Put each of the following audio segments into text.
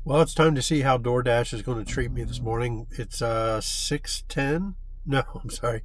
Well, it's time to see how DoorDash is going to treat me this morning. It's 6:10. No, I'm sorry.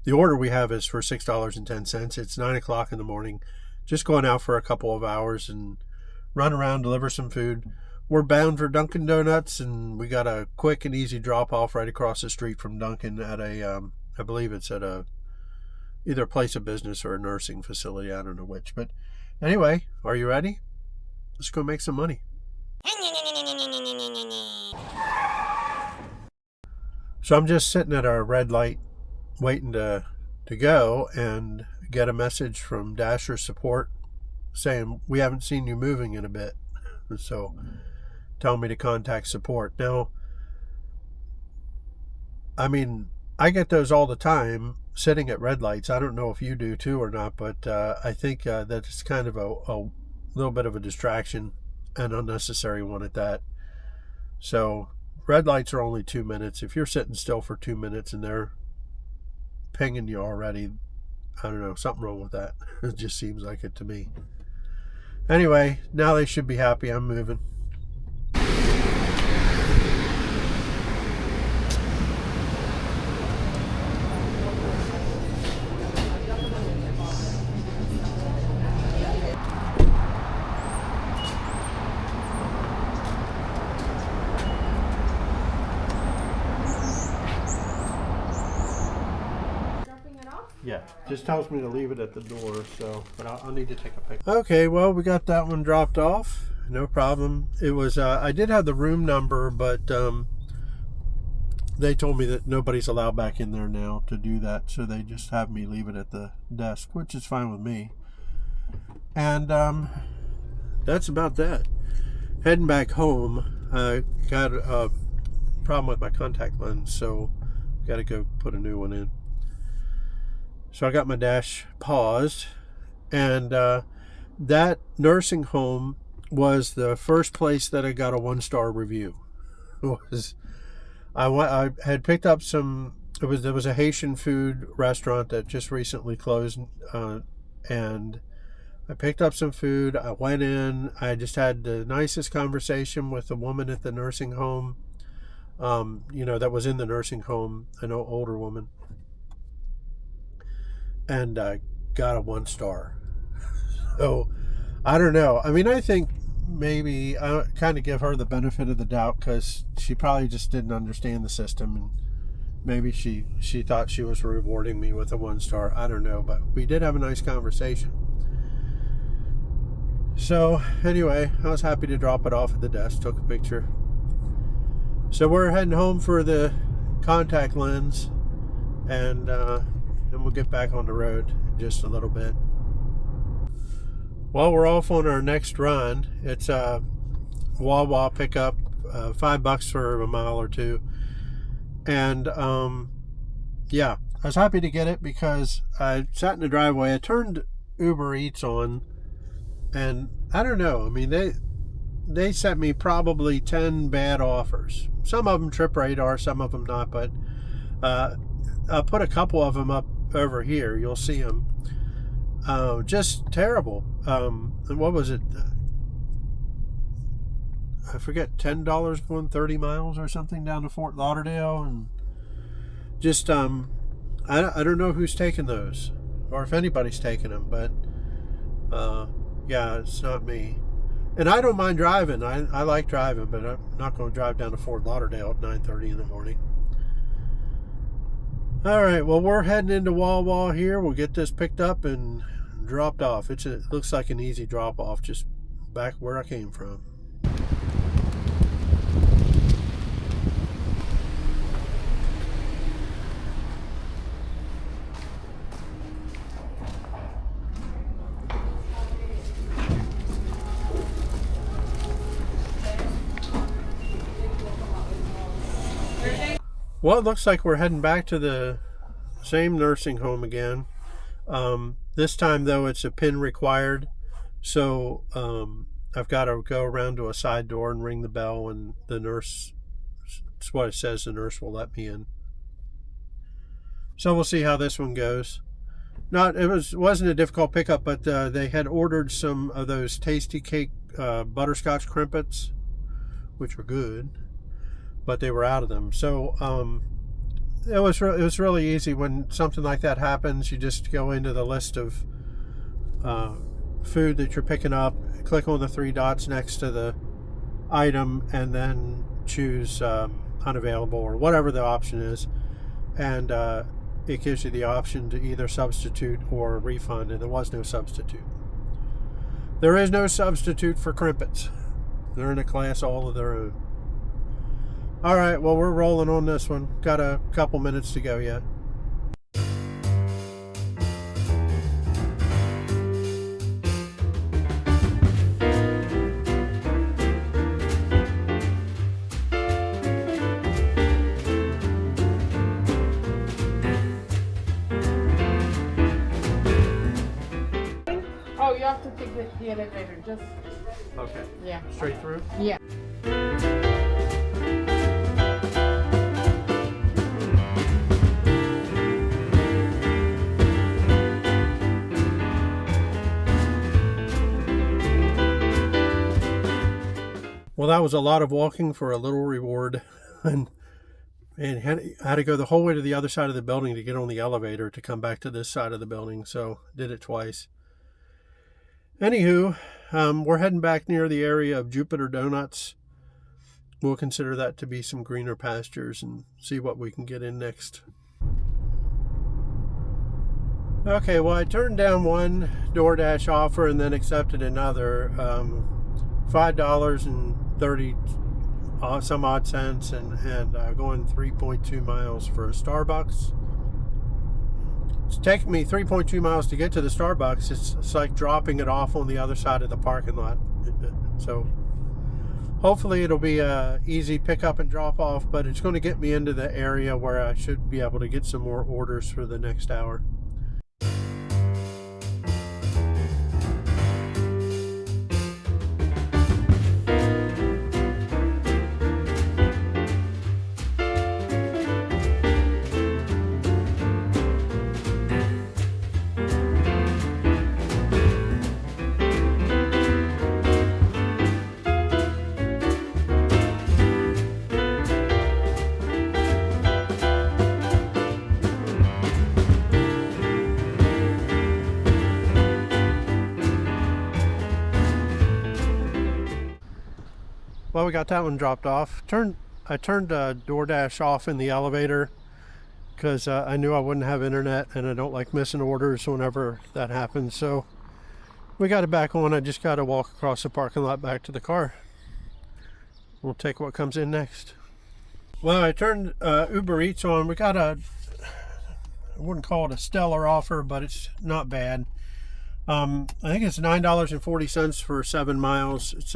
The order we have is for $6.10. It's 9 o'clock in the morning. Just going out for a couple of hours and run around, deliver some food. We're bound for Dunkin' Donuts, and we got a quick and easy drop off right across the street from Dunkin' at I believe it's at either a place of business or a nursing facility. I don't know which. But anyway, are you ready? Let's go make some money. So I'm just sitting at our red light waiting to go and get a message from Dasher support saying we haven't seen you moving in a bit. So telling me to contact support. Now, I mean, I get those all the time sitting at red lights. I don't know if you do too or not, but I think that it's kind of a little bit of a distraction, an unnecessary one at that. So red lights are only 2 minutes. If you're sitting still for 2 minutes and they're pinging you already, I don't know, something wrong with that. It just seems like it to me. Anyway, now they should be happy I'm moving. Yeah, just tells me to leave it at the door, so, but I'll need to take a picture. Okay, well, we got that one dropped off. No problem. It was, I did have the room number, but they told me that nobody's allowed back in there now to do that, so they just have me leave it at the desk, which is fine with me. And that's about that. Heading back home, I got a problem with my contact lens, so got to go put a new one in. So I got my dash paused, and that nursing home was the first place that I got a 1-star review. I had picked up there was a Haitian food restaurant that just recently closed, and I picked up some food. I went in. I just had the nicest conversation with the woman at the nursing home, that was in the nursing home, an older woman. And I got a 1-star. So I don't know. I mean, I think maybe I kind of give her the benefit of the doubt because she probably just didn't understand the system, and maybe she thought she was rewarding me with a 1-star. I don't know, but we did have a nice conversation. So anyway, I was happy to drop it off at the desk, took a picture. So we're heading home for the contact lens, and we'll get back on the road in just a little bit. Well, we're off on our next run. It's a Wawa pickup, $5 for a mile or two. And yeah, I was happy to get it because I sat in the driveway. I turned Uber Eats on, and I don't know. I mean, they sent me probably 10 bad offers. Some of them trip radar, some of them not, but I'll put a couple of them up over here. You'll see them. Just terrible. And what was it? I forget, $10 going 30 miles or something down to Fort Lauderdale, and just I don't know who's taking those or if anybody's taking them, but yeah, it's not me. And I don't mind driving. I like driving, but I'm not going to drive down to Fort Lauderdale at 9:30 in the morning. All right, well, we're heading into Wawa here. We'll get this picked up and dropped off. It looks like an easy drop off, just back where I came from. Well, it looks like we're heading back to the same nursing home again. This time, though, it's a PIN required. So I've got to go around to a side door and ring the bell, and the nurse, it's what it says, the nurse will let me in. So we'll see how this one goes. It wasn't a difficult pickup, but they had ordered some of those tasty cake butterscotch crimpets, which were good, but they were out of them. So it was really easy when something like that happens. You just go into the list of food that you're picking up, click on the three dots next to the item, and then choose unavailable or whatever the option is, and it gives you the option to either substitute or refund, and there was no substitute. There is no substitute for crimpets. They're in a class all of their own. All right, well, we're rolling on this one. Got a couple minutes to go yet. Oh, you have to take the elevator, just... Okay. Yeah. Straight through? Yeah. Well, that was a lot of walking for a little reward, and had to go the whole way to the other side of the building to get on the elevator to come back to this side of the building, so did it twice. Anywho, we're heading back near the area of Jupiter Donuts. We'll consider that to be some greener pastures and see what we can get in next. Okay, well, I turned down one DoorDash offer and then accepted another. $5.30 some odd cents and going 3.2 miles for a Starbucks. It's taking me 3.2 miles to get to the Starbucks. It's like dropping it off on the other side of the parking lot. So hopefully it'll be a easy pick up and drop off, but it's going to get me into the area where I should be able to get some more orders for the next hour. Well, we got that one dropped off. I turned DoorDash off in the elevator because I knew I wouldn't have internet, and I don't like missing orders whenever that happens. So we got it back on. I just got to walk across the parking lot back to the car. We'll take what comes in next. Well, I turned Uber Eats on. We got I wouldn't call it a stellar offer, but it's not bad. I think it's $9.40 for 7 miles. It's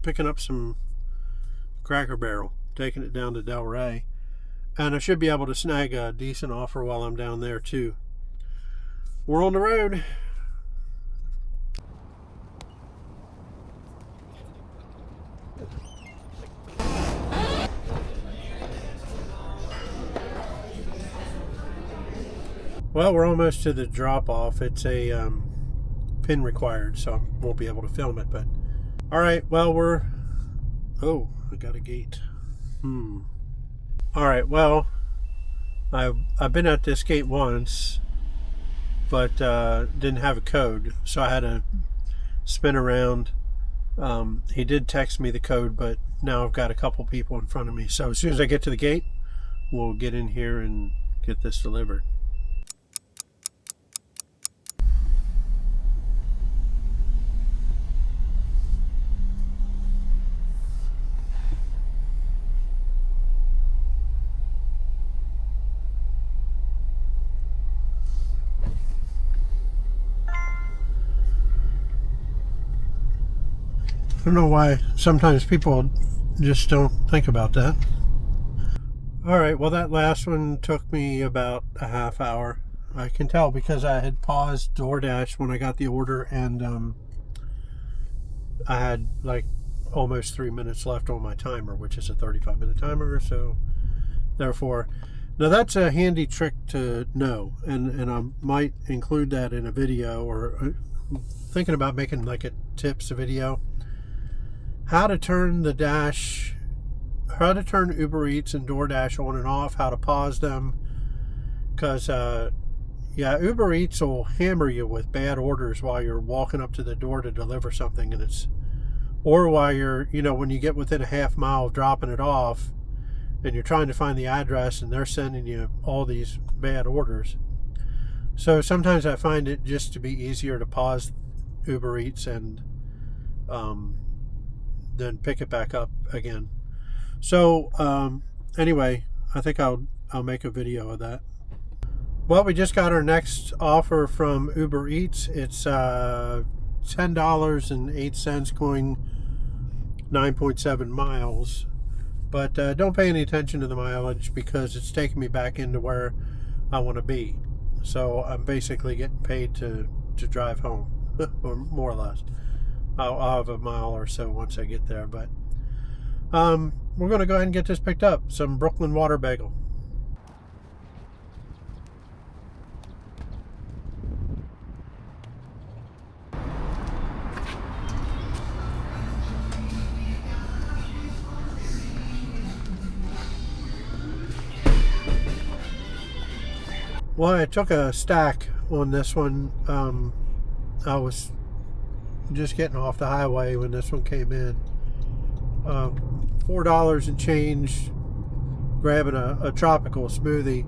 picking up some Cracker Barrel, taking it down to Delray, and I should be able to snag a decent offer while I'm down there too. We're on the road. Well, we're almost to the drop off. It's a pin required, so I won't be able to film it, but all right, well, oh, I got a gate. All right, well, I've been at this gate once, but didn't have a code, so I had to spin around. He did text me the code, but now I've got a couple people in front of me. So as soon as I get to the gate, we'll get in here and get this delivered. I don't know why sometimes people just don't think about that. All right, well, that last one took me about a half hour. I can tell because I had paused DoorDash when I got the order, and I had like almost 3 minutes left on my timer, which is a 35-minute timer. So therefore, now that's a handy trick to know, and I might include that in a video, or thinking about making like a tips video. how to turn Uber Eats and DoorDash on and off, how to pause them, because yeah, Uber Eats will hammer you with bad orders while you're walking up to the door to deliver something, or while you're, when you get within a half mile of dropping it off and you're trying to find the address and they're sending you all these bad orders. So sometimes I find it just to be easier to pause Uber Eats and then pick it back up again. So anyway, I think I'll make a video of that. Well, we just got our next offer from Uber Eats. It's $10.08 going 9.7 miles. But don't pay any attention to the mileage because it's taking me back into where I want to be. So I'm basically getting paid to drive home, or more or less. I'll have a mile or so once I get there. But we're going to go ahead and get this picked up. Some Brooklyn water bagel. Well, I took a stack on this one. I was just getting off the highway when this one came in. $4 and change, grabbing a tropical smoothie.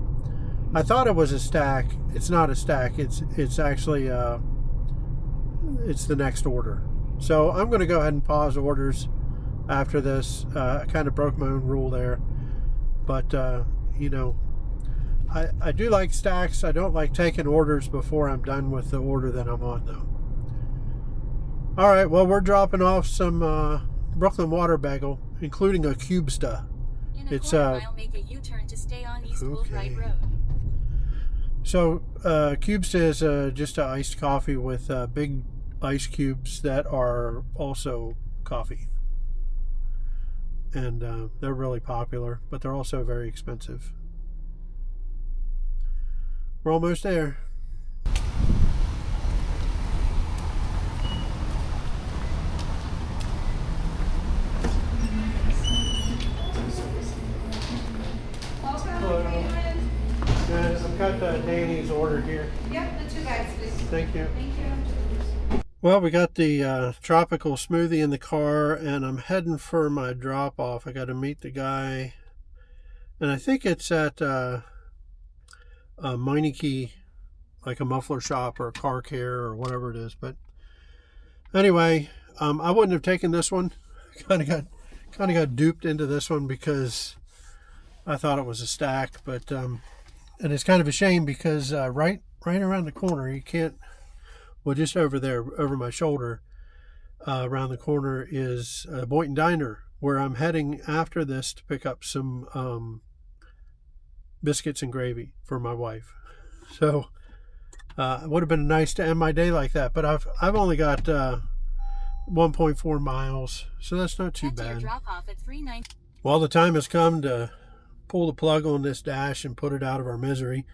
I thought it was a stack. It's not a stack. It's actually it's the next order. So I'm going to go ahead and pause orders after this. I kind of broke my own rule there, but I do like stacks. I don't like taking orders before I'm done with the order that I'm on, though. All right, well, we're dropping off some Brooklyn water bagel, including a Cubesta. It's mile, make a U-turn to stay on East Wolf Wright Road. So Cubesta is just an iced coffee with big ice cubes that are also coffee. And they're really popular, but they're also very expensive. We're almost there. Hello. I've got Danny's order here. Yep, the 2 bags, please. Thank you. Thank you. Well, we got the tropical smoothie in the car, and I'm heading for my drop off. I got to meet the guy, and I think it's at Meineke, like a muffler shop or a car care or whatever it is. But anyway, I wouldn't have taken this one. Kind of got duped into this one because I thought it was a stack. But and it's kind of a shame because right around the corner, you can't. Well, just over there, over my shoulder, around the corner is Boynton Diner, where I'm heading after this to pick up some biscuits and gravy for my wife. So it would have been nice to end my day like that, but I've only got 1.4 miles, so that's not too bad. Well, the time has come to pull the plug on this dash and put it out of our misery.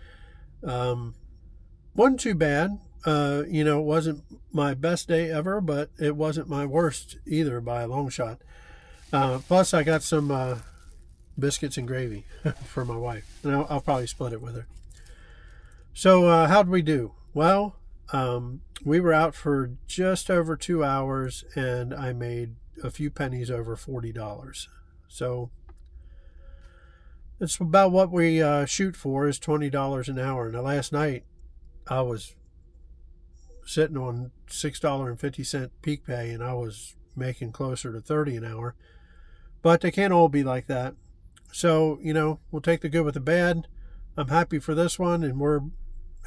Wasn't too bad. It wasn't my best day ever, but it wasn't my worst either by a long shot. Plus, I got some biscuits and gravy for my wife, and I'll probably split it with her. So how'd we do? Well, we were out for just over 2 hours, and I made a few pennies over $40. So it's about what we shoot for, is $20 an hour. Now, last night I was sitting on $6.50 peak pay, and I was making closer to $30 an hour. But they can't all be like that. So, we'll take the good with the bad. I'm happy for this one, and we're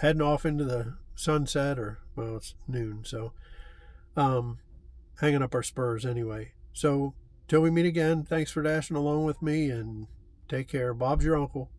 heading off into the sunset, well, it's noon, so hanging up our spurs anyway. So till we meet again, thanks for dashing along with me, and take care. Bob's your uncle.